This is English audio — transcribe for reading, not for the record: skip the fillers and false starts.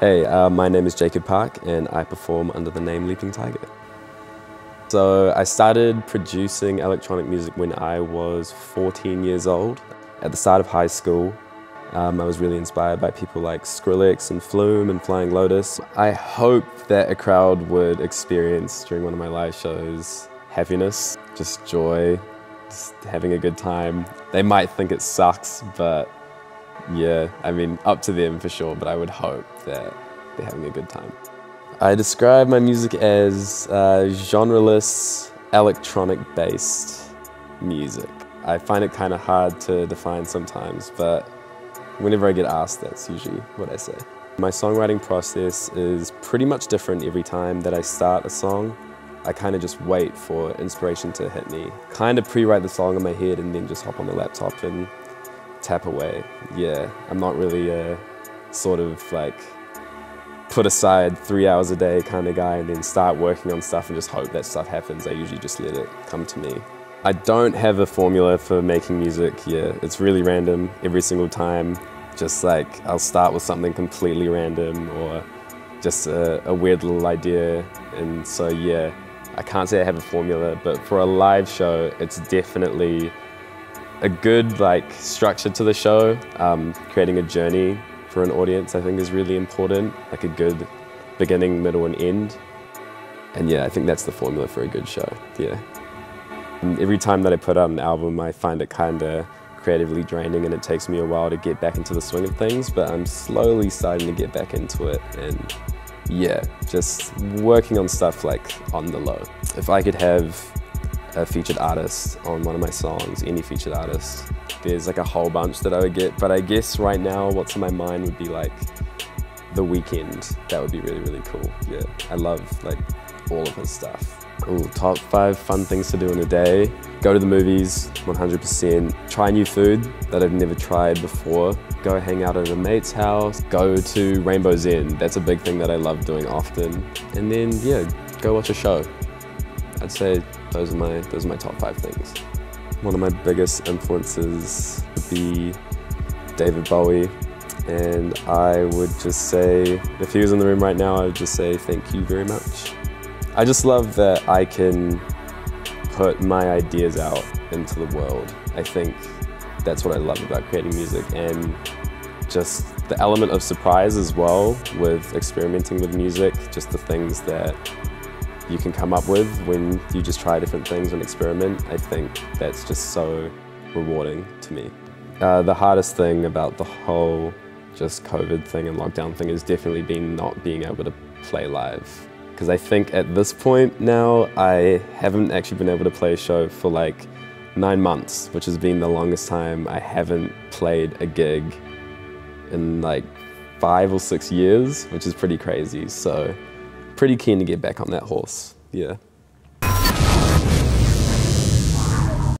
Hey, my name is Jacob Park and I perform under the name Leaping Tiger. So I started producing electronic music when I was 14 years old. At the start of high school, I was really inspired by people like Skrillex and Flume and Flying Lotus. I hope that a crowd would experience during one of my live shows happiness, just joy, just having a good time. They might think it sucks, but yeah, I mean, up to them for sure, but I would hope that they're having a good time. I describe my music as genreless, electronic-based music. I find it kind of hard to define sometimes, but whenever I get asked, that's usually what I say. My songwriting process is pretty much different every time that I start a song. I kind of just wait for inspiration to hit me. Kind of pre-write the song in my head and then just hop on the laptop and tap away. Yeah, I'm not really a sort of like put aside 3 hours a day kind of guy and then start working on stuff and just hope that stuff happens. I usually just let it come to me. I don't have a formula for making music. Yeah, it's really random every single time. Just like I'll start with something completely random or just a weird little idea. And so yeah, I can't say I have a formula, but for a live show, it's definitely a good like structure to the show. Creating a journey for an audience I think is really important, like a good beginning, middle and end. And yeah, I think that's the formula for a good show, yeah. And every time that I put out an album, I find it kind of creatively draining and it takes me a while to get back into the swing of things, but I'm slowly starting to get back into it and yeah, just working on stuff like on the low. If I could have a featured artist on one of my songs, any featured artist, there's like a whole bunch that I would get, but I guess right now what's in my mind would be like The Weeknd. That would be really, really cool. Yeah, I love like all of his stuff. Ooh, top 5 fun things to do in a day. Go to the movies, 100%. Try new food that I've never tried before. Go hang out at a mate's house. Go to Rainbow's End. That's a big thing that I love doing often. And then yeah, go watch a show. I'd say those are my top 5 things. One of my biggest influences would be David Bowie, and I would just say, if he was in the room right now, I would just say thank you very much. I just love that I can put my ideas out into the world. I think that's what I love about creating music, and just the element of surprise as well with experimenting with music, just the things that you can come up with when you just try different things and experiment. I think that's just so rewarding to me. The hardest thing about the whole just COVID thing and lockdown thing has definitely been not being able to play live. Because I think at this point now, I haven't actually been able to play a show for like 9 months, which has been the longest time I haven't played a gig in like 5 or 6 years, which is pretty crazy. So pretty keen to get back on that horse, yeah.